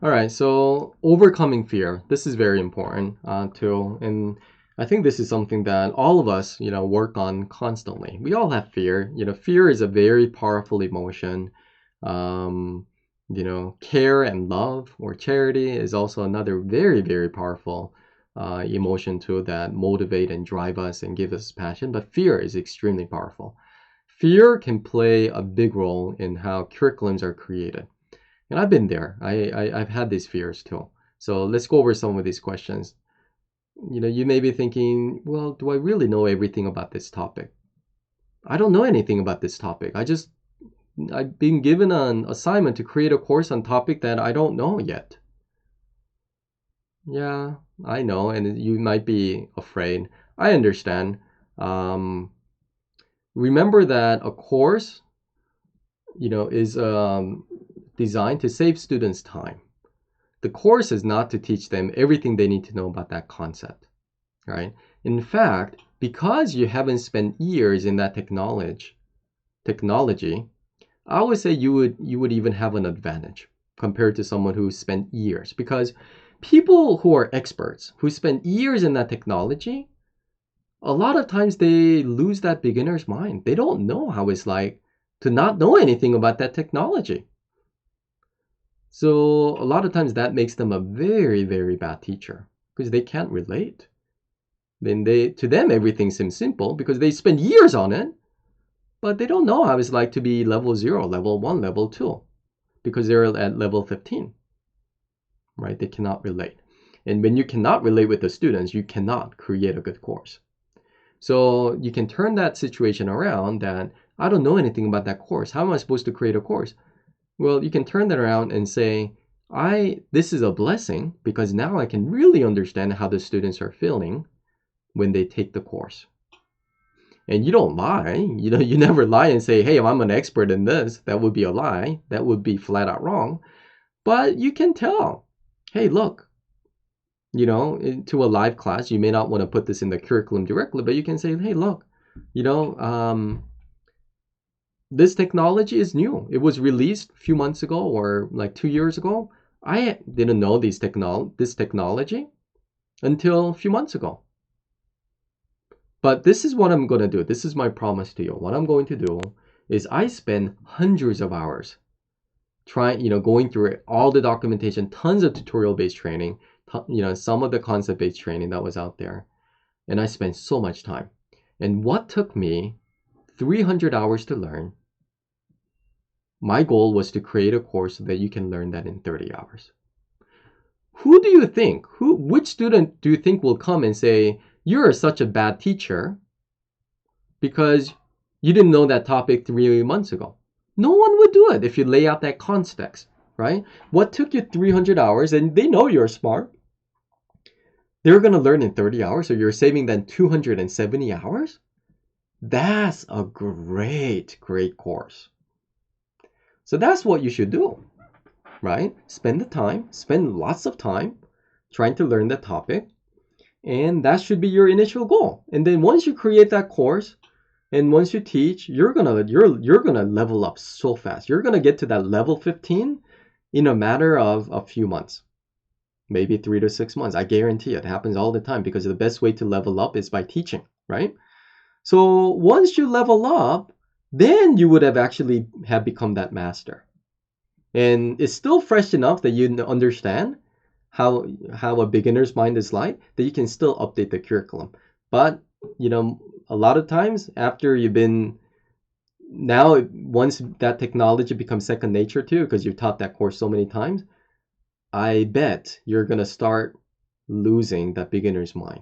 All right, so overcoming fear. This is very important too, and I think this is something that all of us, work on constantly. We all have fear. Fear is a very powerful emotion. Um, Care and love or charity is also another very, very powerful emotion too that motivate and drive us and give us passion. But fear is extremely powerful. Fear can play a big role in how curriculums are created. And I've been there. I've had these fears too. So let's go over some of these questions. You may be thinking, well, do I really know everything about this topic? I don't know anything about this topic. I've been given an assignment to create a course on topic that I don't know yet. Yeah, I know, and you might be afraid. I understand. Um, Remember that a course, is designed to save students time. The course is not to teach them everything they need to know about that concept, right? In fact, because you haven't spent years in that technology, I would say you would even have an advantage compared to someone who spent years, because people who are experts who spend years in that technology, a lot of times they lose that beginner's mind. They don't know how it's like to not know anything about that technology. So a lot of times that makes them a very, very bad teacher because they can't relate. Then to them everything seems simple because they spend years on it, but they don't know how it's like to be level 0, level 1, level 2 because they're at level 15, right? They cannot relate. And when you cannot relate with the students, you cannot create a good course. So you can turn that situation around that I don't know anything about that course. How am I supposed to create a course? Well, you can turn that around and say, this is a blessing because now I can really understand how the students are feeling when they take the course. And you don't lie. You never lie and say, hey, I'm an expert in this. That would be a lie. That would be flat out wrong. But you can tell, hey, look, into a live class, you may not want to put this in the curriculum directly, but you can say, hey, look, you know, um, this technology is new. It was released a few months ago or like 2 years ago. I didn't know this technology until a few months ago. But this is what I'm going to do. This is my promise to you. What I'm going to do is I spend hundreds of hours trying, going through all the documentation, tons of tutorial-based training, some of the concept-based training that was out there. And I spent so much time. And what took me 300 hours to learn, my goal was to create a course so that you can learn that in 30 hours. Which student do you think will come and say, you're such a bad teacher because you didn't know that topic 3 months ago? No one would do it if you lay out that context, right? What took you 300 hours, and they know you're smart, they're going to learn in 30 hours, so you're saving them 270 hours? That's a great, great course. So that's what you should do, right? Spend lots of time trying to learn the topic, and that should be your initial goal. And then once you create that course, and once you teach, you're gonna level up so fast. You're gonna get to that level 15 in a matter of a few months, maybe 3 to 6 months. I guarantee it happens all the time because the best way to level up is by teaching, right? So once you level up, then you would have actually have become that master. And it's still fresh enough that you understand how a beginner's mind is like, that you can still update the curriculum. But a lot of times after you've been now once that technology becomes second nature to you because you've taught that course so many times, I bet you're gonna start losing that beginner's mind.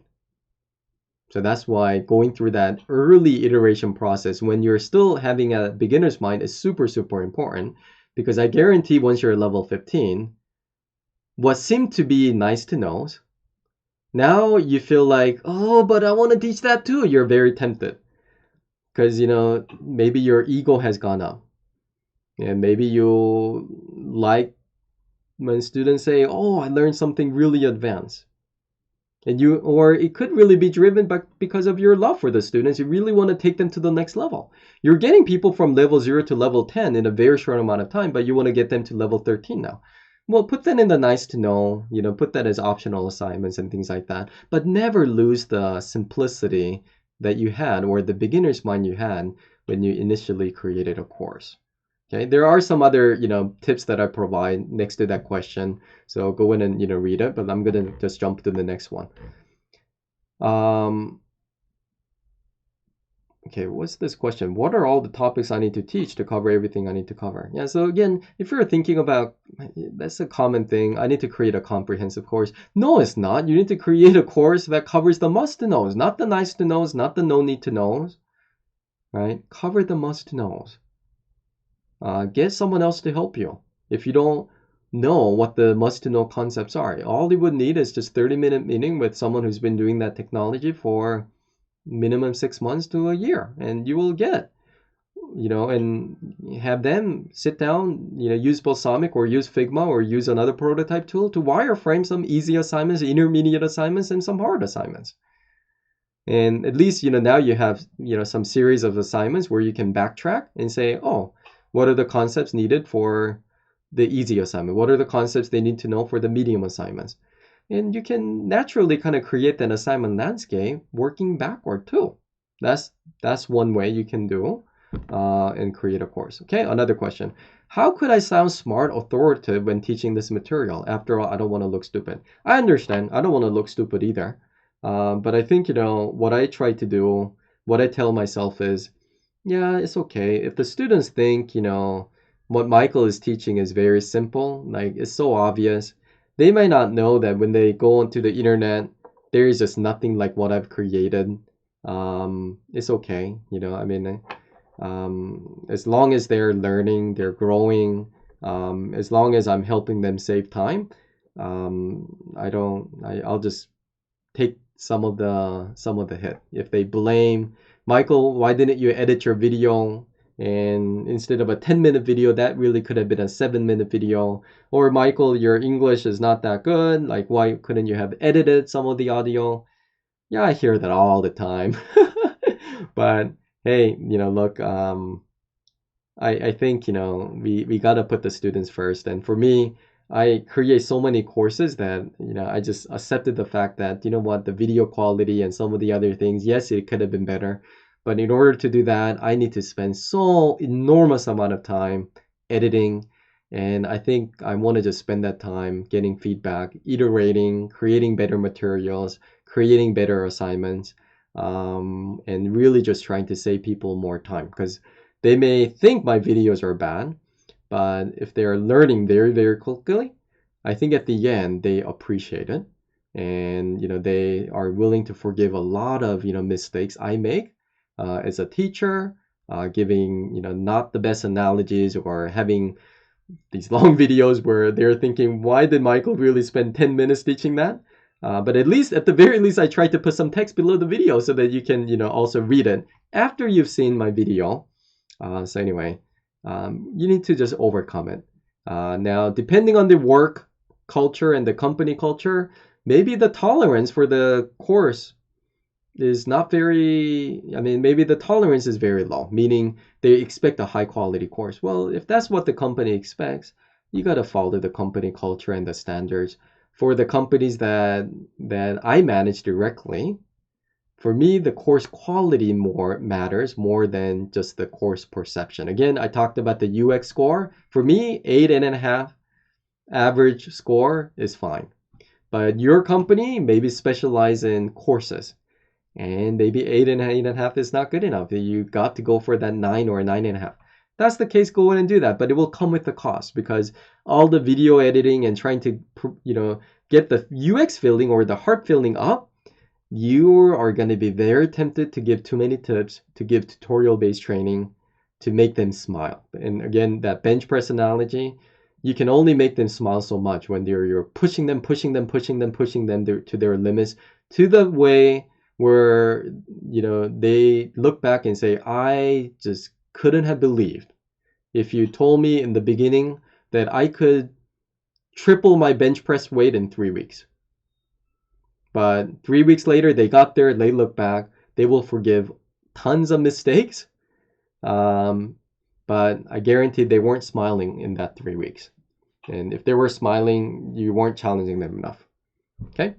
So that's why going through that early iteration process when you're still having a beginner's mind is super, super important, because I guarantee once you're level 15, what seemed to be nice to know, now you feel like, oh, but I want to teach that too. You're very tempted because, maybe your ego has gone up. And maybe you like when students say, oh, I learned something really advanced. Or it could really be driven by because of your love for the students. You really want to take them to the next level. You're getting people from level 0 to level 10 in a very short amount of time, but you want to get them to level 13 now. Well, put that in the nice to know, put that as optional assignments and things like that, but never lose the simplicity that you had or the beginner's mind you had when you initially created a course. Okay, there are some other, tips that I provide next to that question. So go in and, read it, but I'm gonna just jump to the next one. Um, Okay, what's this question? What are all the topics I need to teach to cover everything I need to cover? Yeah, so again, if you're thinking about, that's a common thing. I need to create a comprehensive course. No, it's not. You need to create a course that covers the must to knows, not the nice to knows, not the no need to knows, right? Cover the must to knows. Get someone else to help you. If you don't know what the must to know concepts are, all you would need is just 30-minute meeting with someone who's been doing that technology for minimum 6 months to a year, and you will get, and have them sit down, use Balsamiq or use Figma or use another prototype tool to wireframe some easy assignments, intermediate assignments, and some hard assignments. And at least, now you have, some series of assignments where you can backtrack and say, oh, what are the concepts needed for the easy assignment? What are the concepts they need to know for the medium assignments? And you can naturally kind of create that assignment landscape working backward too. That's one way you can do and create a course. Okay, another question. How could I sound smart, authoritative when teaching this material? After all, I don't want to look stupid. I understand. I don't want to look stupid either. But I think, what I try to do, what I tell myself is, yeah, it's okay. If the students think, what Michael is teaching is very simple, like it's so obvious, they might not know that when they go onto the internet, there is just nothing like what I've created. It's okay, I mean, as long as they're learning, they're growing, as long as I'm helping them save time, I'll just take some of the hit. If they blame Michael, why didn't you edit your video? And instead of a 10-minute video, that really could have been a 7-minute video. Or Michael, your English is not that good. Like, why couldn't you have edited some of the audio? Yeah, I hear that all the time. But hey, look, I think, we gotta put the students first. And for me, I create so many courses that, I just accepted the fact that, what, the video quality and some of the other things, yes, it could have been better. But in order to do that, I need to spend so enormous amount of time editing. And I think I want to just spend that time getting feedback, iterating, creating better materials, creating better assignments, and really just trying to save people more time. Because they may think my videos are bad, but if they're learning very, very quickly, I think at the end they appreciate it. And they are willing to forgive a lot of mistakes I make as a teacher, giving not the best analogies or having these long videos where they're thinking, why did Michael really spend 10 minutes teaching that? But at the very least, I tried to put some text below the video so that you can also read it after you've seen my video. So anyway, you need to just overcome it. Now, depending on the work culture and the company culture, maybe the tolerance for the course is not very, I mean, maybe the tolerance is very low, meaning they expect a high quality course. Well, if that's what the company expects, you got to follow the company culture and the standards. For the companies that I manage directly, for me, the course quality more matters more than just the course perception. Again, I talked about the UX score. For me, 8.5 average score is fine. But your company maybe specialize in courses, and maybe 8.5 is not good enough. You got to go for that 9 or 9.5. That's the case, go in and do that, but it will come with the cost because all the video editing and trying to, get the UX feeling or the heart feeling up, you are going to be very tempted to give too many tips, to give tutorial-based training, to make them smile. And again, that bench press analogy, you can only make them smile so much when you're pushing them, to their limits, to the way where they look back and say, I just couldn't have believed if you told me in the beginning that I could triple my bench press weight in 3 weeks. But 3 weeks later, they got there, they look back, they will forgive tons of mistakes. But I guarantee they weren't smiling in that 3 weeks. And if they were smiling, you weren't challenging them enough. Okay?